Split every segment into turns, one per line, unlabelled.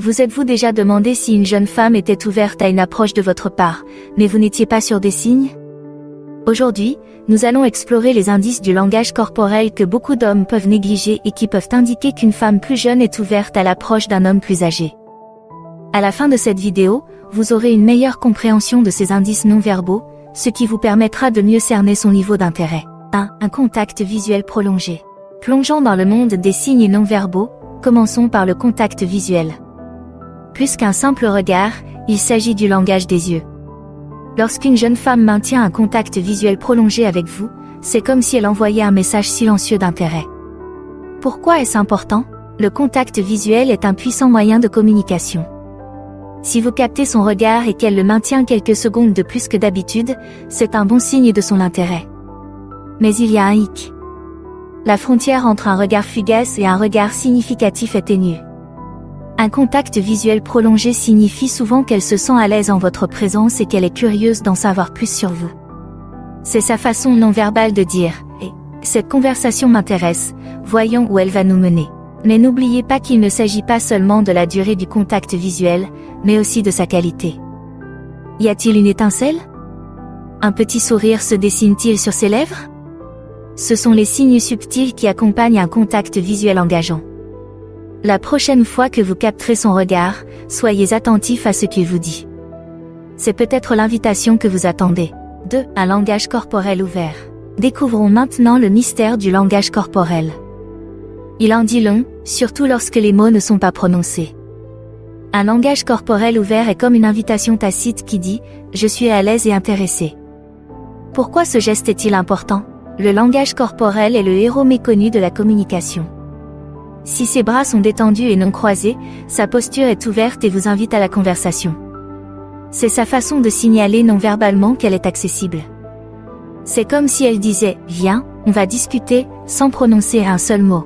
Vous êtes-vous déjà demandé si une jeune femme était ouverte à une approche de votre part, mais vous n'étiez pas sûr des signes? Aujourd'hui, nous allons explorer les indices du langage corporel que beaucoup d'hommes peuvent négliger et qui peuvent indiquer qu'une femme plus jeune est ouverte à l'approche d'un homme plus âgé. À la fin de cette vidéo, vous aurez une meilleure compréhension de ces indices non-verbaux, ce qui vous permettra de mieux cerner son niveau d'intérêt. 1. Un contact visuel prolongé. Plongeons dans le monde des signes non-verbaux, commençons par le contact visuel. Plus qu'un simple regard, il s'agit du langage des yeux. Lorsqu'une jeune femme maintient un contact visuel prolongé avec vous, c'est comme si elle envoyait un message silencieux d'intérêt. Pourquoi est-ce important? Le contact visuel est un puissant moyen de communication. Si vous captez son regard et qu'elle le maintient quelques secondes de plus que d'habitude, c'est un bon signe de son intérêt. Mais il y a un hic. La frontière entre un regard fugace et un regard significatif est ténue. Un contact visuel prolongé signifie souvent qu'elle se sent à l'aise en votre présence et qu'elle est curieuse d'en savoir plus sur vous. C'est sa façon non verbale de dire « Et cette conversation m'intéresse, voyons où elle va nous mener ». Mais n'oubliez pas qu'il ne s'agit pas seulement de la durée du contact visuel, mais aussi de sa qualité. Y a-t-il une étincelle? Un petit sourire se dessine-t-il sur ses lèvres? Ce sont les signes subtils qui accompagnent un contact visuel engageant. La prochaine fois que vous capterez son regard, soyez attentif à ce qu'il vous dit. C'est peut-être l'invitation que vous attendez. 2. Un langage corporel ouvert. Découvrons maintenant le mystère du langage corporel. Il en dit long, surtout lorsque les mots ne sont pas prononcés. Un langage corporel ouvert est comme une invitation tacite qui dit « Je suis à l'aise et intéressé ». Pourquoi ce geste est-il important? Le langage corporel est le héros méconnu de la communication. Si ses bras sont détendus et non croisés, sa posture est ouverte et vous invite à la conversation. C'est sa façon de signaler non verbalement qu'elle est accessible. C'est comme si elle disait « Viens, on va discuter » sans prononcer un seul mot.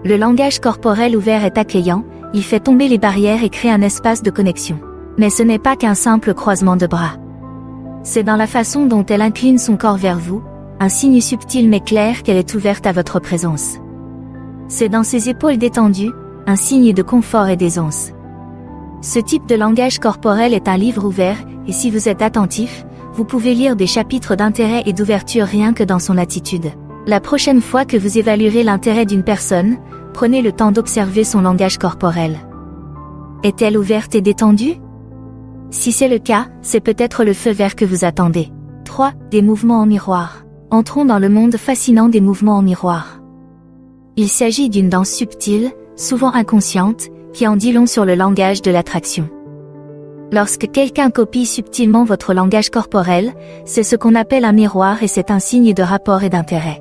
Le langage corporel ouvert est accueillant, il fait tomber les barrières et crée un espace de connexion. Mais ce n'est pas qu'un simple croisement de bras. C'est dans la façon dont elle incline son corps vers vous, un signe subtil mais clair qu'elle est ouverte à votre présence. C'est dans ses épaules détendues, un signe de confort et d'aisance. Ce type de langage corporel est un livre ouvert, et si vous êtes attentif, vous pouvez lire des chapitres d'intérêt et d'ouverture rien que dans son attitude. La prochaine fois que vous évaluerez l'intérêt d'une personne, prenez le temps d'observer son langage corporel. Est-elle ouverte et détendue? Si c'est le cas, c'est peut-être le feu vert que vous attendez. 3. Des mouvements en miroir. Entrons dans le monde fascinant des mouvements en miroir. Il s'agit d'une danse subtile, souvent inconsciente, qui en dit long sur le langage de l'attraction. Lorsque quelqu'un copie subtilement votre langage corporel, c'est ce qu'on appelle un miroir et c'est un signe de rapport et d'intérêt.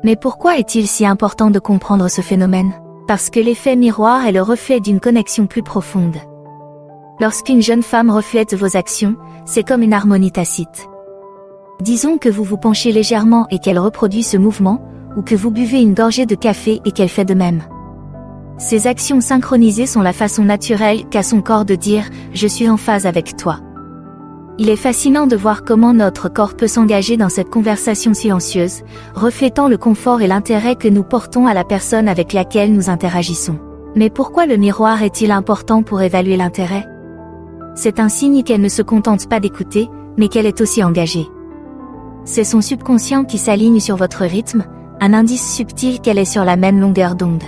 Mais pourquoi est-il si important de comprendre ce phénomène? Parce que l'effet miroir est le reflet d'une connexion plus profonde. Lorsqu'une jeune femme reflète vos actions, c'est comme une harmonie tacite. Disons que vous vous penchez légèrement et qu'elle reproduit ce mouvement, ou que vous buvez une gorgée de café et qu'elle fait de même. Ces actions synchronisées sont la façon naturelle qu'a son corps de dire « Je suis en phase avec toi ». Il est fascinant de voir comment notre corps peut s'engager dans cette conversation silencieuse, reflétant le confort et l'intérêt que nous portons à la personne avec laquelle nous interagissons. Mais pourquoi le miroir est-il important pour évaluer l'intérêt? C'est un signe qu'elle ne se contente pas d'écouter, mais qu'elle est aussi engagée. C'est son subconscient qui s'aligne sur votre rythme, un indice subtil qu'elle est sur la même longueur d'onde.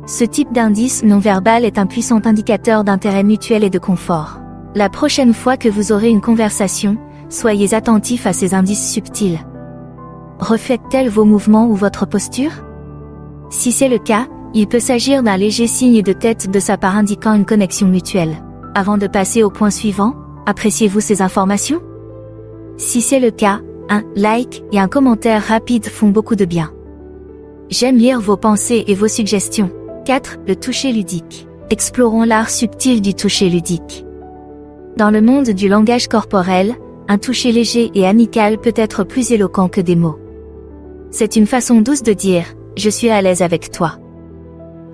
Ce type d'indice non-verbal est un puissant indicateur d'intérêt mutuel et de confort. La prochaine fois que vous aurez une conversation, soyez attentif à ces indices subtils. Reflète-t-elle vos mouvements ou votre posture? Si c'est le cas, il peut s'agir d'un léger signe de tête de sa part indiquant une connexion mutuelle. Avant de passer au point suivant, appréciez-vous ces informations? Si c'est le cas, un like et un commentaire rapide font beaucoup de bien. J'aime lire vos pensées et vos suggestions. 4. Le toucher ludique. Explorons l'art subtil du toucher ludique. Dans le monde du langage corporel, un toucher léger et amical peut être plus éloquent que des mots. C'est une façon douce de dire « Je suis à l'aise avec toi ».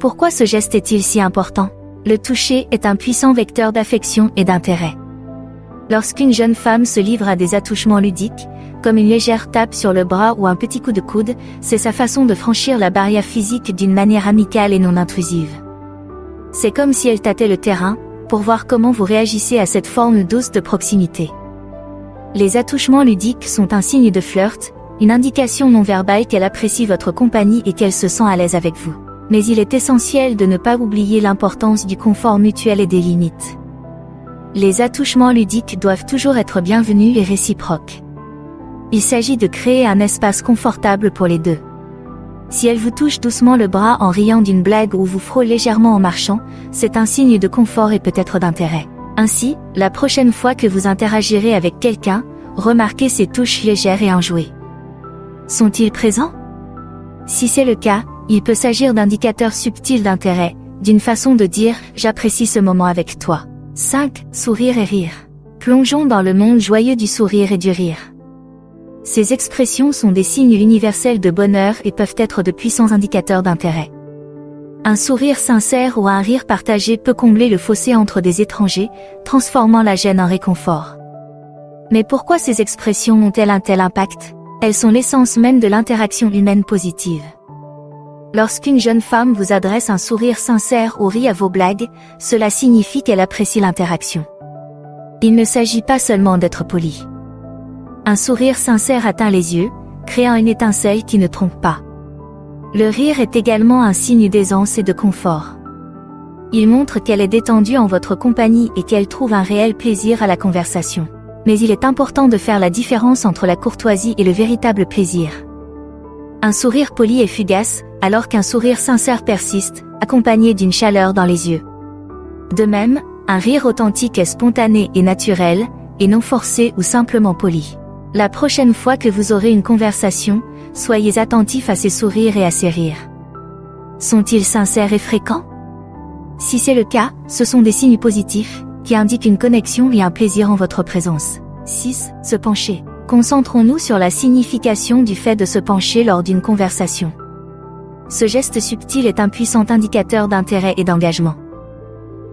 Pourquoi ce geste est-il si important? Le toucher est un puissant vecteur d'affection et d'intérêt. Lorsqu'une jeune femme se livre à des attouchements ludiques, comme une légère tape sur le bras ou un petit coup de coude, c'est sa façon de franchir la barrière physique d'une manière amicale et non intrusive. C'est comme si elle tâtait le terrain, pour voir comment vous réagissez à cette forme douce de proximité. Les attouchements ludiques sont un signe de flirt, une indication non verbale qu'elle apprécie votre compagnie et qu'elle se sent à l'aise avec vous. Mais il est essentiel de ne pas oublier l'importance du confort mutuel et des limites. Les attouchements ludiques doivent toujours être bienvenus et réciproques. Il s'agit de créer un espace confortable pour les deux. Si elle vous touche doucement le bras en riant d'une blague ou vous frôle légèrement en marchant, c'est un signe de confort et peut-être d'intérêt. Ainsi, la prochaine fois que vous interagirez avec quelqu'un, remarquez ces touches légères et enjouées. Sont-ils présents? Si c'est le cas, il peut s'agir d'indicateurs subtils d'intérêt, d'une façon de dire « j'apprécie ce moment avec toi ». 5. Sourire et rire. Plongeons dans le monde joyeux du sourire et du rire. Ces expressions sont des signes universels de bonheur et peuvent être de puissants indicateurs d'intérêt. Un sourire sincère ou un rire partagé peut combler le fossé entre des étrangers, transformant la gêne en réconfort. Mais pourquoi ces expressions ont-elles un tel impact? Elles sont l'essence même de l'interaction humaine positive. Lorsqu'une jeune femme vous adresse un sourire sincère ou rit à vos blagues, cela signifie qu'elle apprécie l'interaction. Il ne s'agit pas seulement d'être poli. Un sourire sincère atteint les yeux, créant une étincelle qui ne trompe pas. Le rire est également un signe d'aisance et de confort. Il montre qu'elle est détendue en votre compagnie et qu'elle trouve un réel plaisir à la conversation. Mais il est important de faire la différence entre la courtoisie et le véritable plaisir. Un sourire poli est fugace, alors qu'un sourire sincère persiste, accompagné d'une chaleur dans les yeux. De même, un rire authentique est spontané et naturel, et non forcé ou simplement poli. La prochaine fois que vous aurez une conversation, soyez attentif à ces sourires et à ces rires. Sont-ils sincères et fréquents? Si c'est le cas, ce sont des signes positifs, qui indiquent une connexion et un plaisir en votre présence. 6. Se pencher. Concentrons-nous sur la signification du fait de se pencher lors d'une conversation. Ce geste subtil est un puissant indicateur d'intérêt et d'engagement.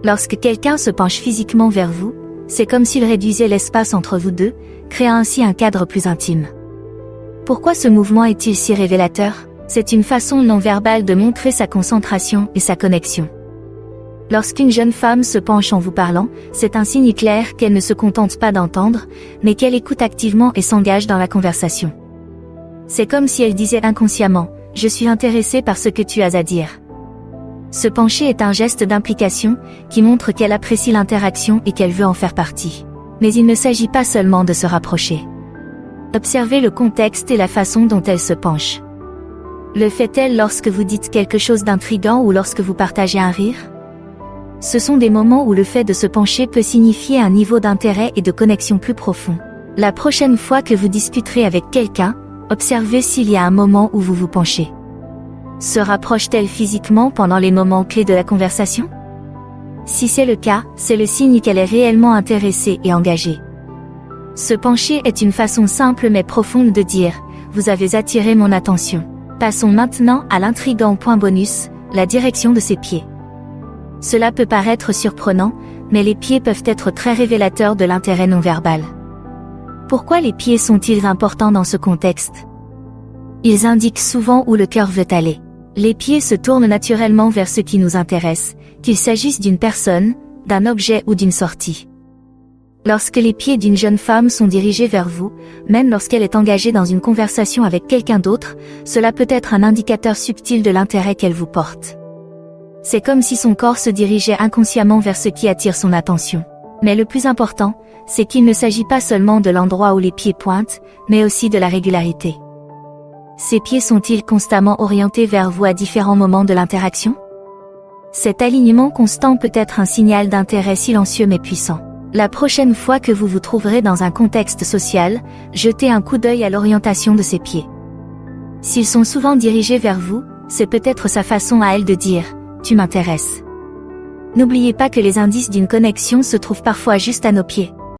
Lorsque quelqu'un se penche physiquement vers vous, c'est comme s'il réduisait l'espace entre vous deux, créant ainsi un cadre plus intime. Pourquoi ce mouvement est-il si révélateur? C'est une façon non verbale de montrer sa concentration et sa connexion. Lorsqu'une jeune femme se penche en vous parlant, c'est un signe clair qu'elle ne se contente pas d'entendre, mais qu'elle écoute activement et s'engage dans la conversation. C'est comme si elle disait inconsciemment « Je suis intéressée par ce que tu as à dire ». Se pencher est un geste d'implication, qui montre qu'elle apprécie l'interaction et qu'elle veut en faire partie. Mais il ne s'agit pas seulement de se rapprocher. Observez le contexte et la façon dont elle se penche. Le fait-elle lorsque vous dites quelque chose d'intriguant ou lorsque vous partagez un rire? Ce sont des moments où le fait de se pencher peut signifier un niveau d'intérêt et de connexion plus profond. La prochaine fois que vous discuterez avec quelqu'un, observez s'il y a un moment où vous vous penchez. Se rapproche-t-elle physiquement pendant les moments clés de la conversation? Si c'est le cas, c'est le signe qu'elle est réellement intéressée et engagée. Se pencher est une façon simple mais profonde de dire « Vous avez attiré mon attention ». Passons maintenant à l'intriguant point bonus, la direction de ses pieds. Cela peut paraître surprenant, mais les pieds peuvent être très révélateurs de l'intérêt non verbal. Pourquoi les pieds sont-ils importants dans ce contexte? Ils indiquent souvent où le cœur veut aller. Les pieds se tournent naturellement vers ce qui nous intéresse, qu'il s'agisse d'une personne, d'un objet ou d'une sortie. Lorsque les pieds d'une jeune femme sont dirigés vers vous, même lorsqu'elle est engagée dans une conversation avec quelqu'un d'autre, cela peut être un indicateur subtil de l'intérêt qu'elle vous porte. C'est comme si son corps se dirigeait inconsciemment vers ce qui attire son attention. Mais le plus important, c'est qu'il ne s'agit pas seulement de l'endroit où les pieds pointent, mais aussi de la régularité. Ces pieds sont-ils constamment orientés vers vous à différents moments de l'interaction? Cet alignement constant peut être un signal d'intérêt silencieux mais puissant. La prochaine fois que vous vous trouverez dans un contexte social, jetez un coup d'œil à l'orientation de ses pieds. S'ils sont souvent dirigés vers vous, c'est peut-être sa façon à elle de dire « Tu m'intéresses ». N'oubliez pas que les indices d'une connexion se trouvent parfois juste à nos pieds.